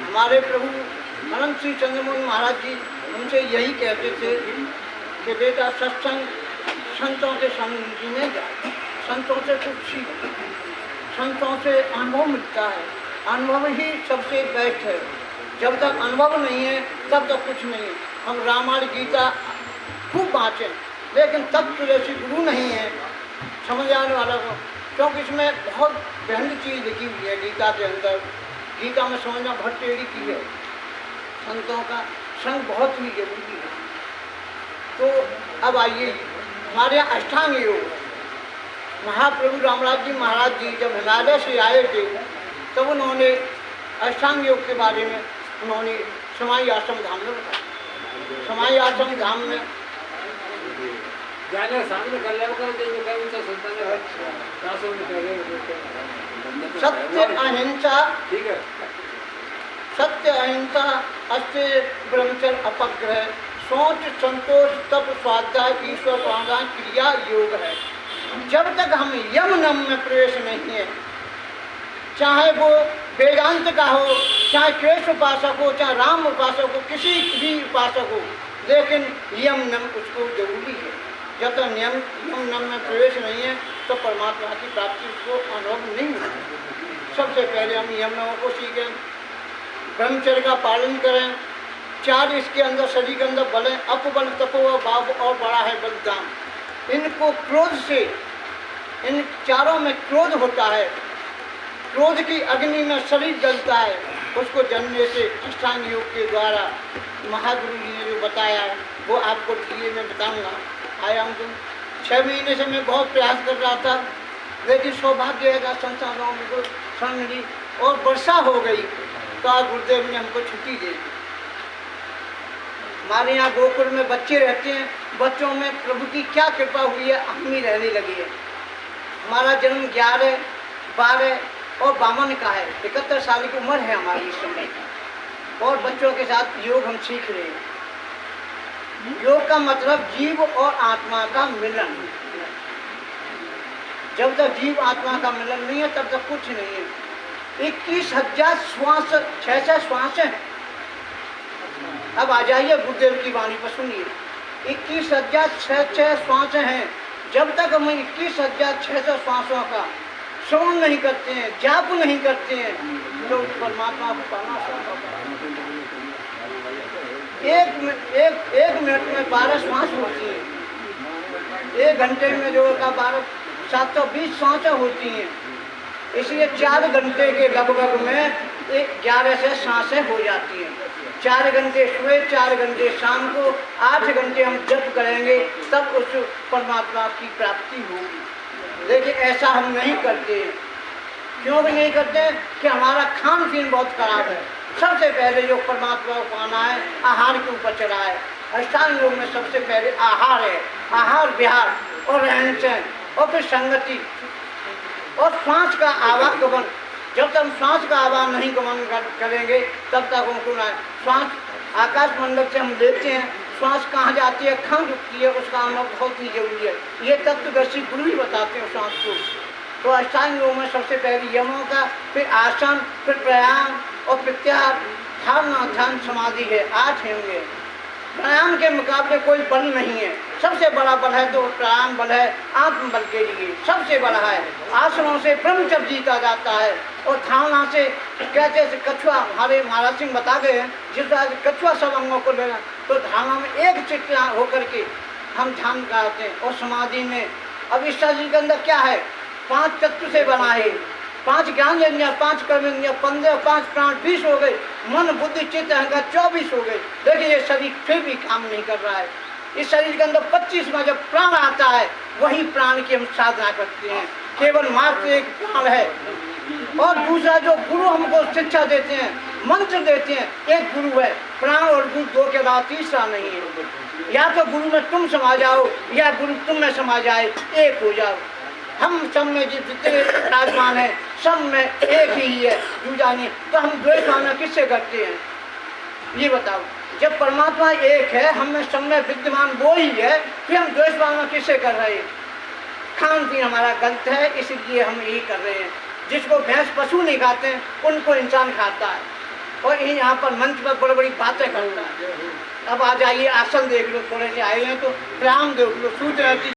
हमारे प्रभु अनंत श्री चंद्रमोहन महाराज जी उनसे यही कहते थे कि बेटा सत्संग संतों के संग में जाए, संतों से कुछ सीख, संतों से अनुभव मिलता है, अनुभव ही सबसे बेस्ट है। जब तक अनुभव नहीं है तब तक कुछ नहीं है। हम रामायण गीता खूब बाँचें, लेकिन तब तो जैसी गुरु नहीं है समझ आने वाला को, क्योंकि इसमें बहुत गहन चीज़ लिखी हुई है गीता के अंदर। गीता में समझना बहुत टेढ़ी की है। संतों का संग बहुत ही जरूरी है। तो अब आइए हमारे यहाँ अष्टांग योग, महाप्रभु रामराज जी महाराज जी जब हिमालय से आए थे तब उन्होंने अष्टांग योग के बारे में उन्होंने समाई आश्रम धाम में बताया। समाई आश्रम धाम में सत्य अहिंसा, सत्य अहिंसा, अस्त्य ब्रह्मचर्य अपग्रह, सोच संतोष तप स्वाध्याय ईश्वर प्राणायाम क्रिया योग है। जब तक हम यम नम में प्रवेश नहीं है, चाहे वो वेदांत का हो, चाहे कृष्ण उपासक हो, चाहे राम उपासक हो, किसी भी उपासक हो, लेकिन यम नम उसको जरूरी है। जब तक यम नम में प्रवेश नहीं है तो परमात्मा की प्राप्ति उसको अनुभव नहीं होती। सबसे पहले हम यम नमों को सीखें, ब्रह्मचर्य का पालन करें, चार इसके अंदर शरीर के अंदर बल है, अपबल तपो बाब और बड़ा है बलिदान। इनको क्रोध से, इन चारों में क्रोध होता है, क्रोध की अग्नि में शरीर जलता है। उसको जलने से अष्टांग योग के द्वारा महागुरु जी ने जो बताया है वो आपको लिए मैं बताऊंगा। आया हूँ 6 महीने से मैं बहुत प्रयास कर रहा था, लेकिन सौभाग्य है संस्थानों में को क्षण मिली और वर्षा हो गई तो आज गुरुदेव ने हमको छुट्टी दे दी। हमारे यहाँ गोकुल में बच्चे रहते हैं, बच्चों में प्रभु की क्या कृपा हुई है, हम ही रहने लगी है। हमारा जन्म 11, 12 और 52 का है, 71 साल की उम्र है हमारी इस समय, और बच्चों के साथ योग हम सीख रहे हैं। योग का मतलब जीव और आत्मा का मिलन। जब तक जीव आत्मा का मिलन नहीं है तब तक कुछ नहीं है। 21,000 श्वास, 6 श्वास हैं। अब आ जाइए गुरुदेव की वाणी पर सुनिए। 21,006 श्वास हैं। जब तक हम 21,600 श्वासों का श्रवण नहीं करते हैं, जाप नहीं करते हैं, तो परमात्मा को पाना संभव है। एक मिनट में 12 श्वास होती है, 1 घंटे में जो का 720 श्वास होती हैं। इसलिए 4 घंटे के लगभग में 11 से सांसें हो जाती हैं। 4 घंटे सुबह, 4 घंटे शाम को, 8 घंटे हम जप करेंगे तब उस परमात्मा की प्राप्ति होगी। लेकिन ऐसा हम नहीं करते। क्यों भी नहीं करते? कि हमारा खान पीन बहुत खराब है। सबसे पहले जो परमात्मा को पाना है आहार के ऊपर चला है। अष्टांग योग में सबसे पहले आहार है, आहार विहार और रहन सहन, और फिर संगति और श्वास का आवागमन। जब तक श्वास का आवाज नहीं गमन करेंगे तब तक हमको ना। श्वास आकाश मंडल से हम लेते हैं, श्वास कहाँ जाती है, कहाँ रुकती है, उसका अनुभव बहुत ही जरूरी है। ये तत्वदर्शी गुरु ही बताते हैं श्वास को। तो अष्टांग योग में सबसे पहले यमों का, फिर आसन, फिर प्राणायाम और प्रत्याहार, धारणा, ध्यान, समाधि है। 8 होंगे। प्राणायाम के मुकाबले कोई बल नहीं है। सबसे बड़ा बल है तो प्राणायाम बल है, आत्म बल के लिए सबसे बड़ा है। आसनों से ब्रह्मचर्य जीता जाता है, और धारणा से कैसे कछुआ, हमारे महाराज सिंह बता गए हैं, जिस तरह से कछुआ सब अंगों को लेना, तो धारणा में एक चित्त होकर के हम ध्यान कराते हैं। और समाधि में अब इस शरीर के अंदर क्या है, 5 तत्व से बना है, 5 ज्ञान इंद्रियाँ, 5 कर्म इंद्रियाँ, 15, 5 प्राण, 20 हो गए। मन बुद्धि चित्त अहंकार 24 हो गए। लेकिन ये शरीर फिर भी काम नहीं कर रहा है। इस शरीर के अंदर 25 में जब प्राण आता है, वही प्राण की हम साधना करते हैं। केवल मात्र एक प्राण है, और दूसरा जो गुरु हमको शिक्षा देते हैं, मंत्र देते हैं, एक गुरु है। प्राण और गुरु 2 के अलावा तीसरा नहीं है। या तो गुरु में तुम समा जाओ, या गुरु तुम में समा जाए, एक हो जाओ। हम सब में जितने विराजमान हैं, सब में एक ही है, दूसरा नहीं। तो हम द्वेष भावना किससे करते हैं, ये बताओ। जब परमात्मा एक है, हम में सब में विद्यमान वो ही है, फिर हम द्वेष भावना किससे कर रहे हैं? खान पीन हमारा गलत है, इसलिए हम यही कर रहे हैं। जिसको भैंस पशु नहीं खाते हैं, उनको इंसान खाता है। और ये यहाँ पर मंच पर बड़ी बड़ी बातें कर रहा है। अब आ जाइए, आसन देख लो, थोड़े से आए हैं तो प्रणाम देख लो, सूच रहती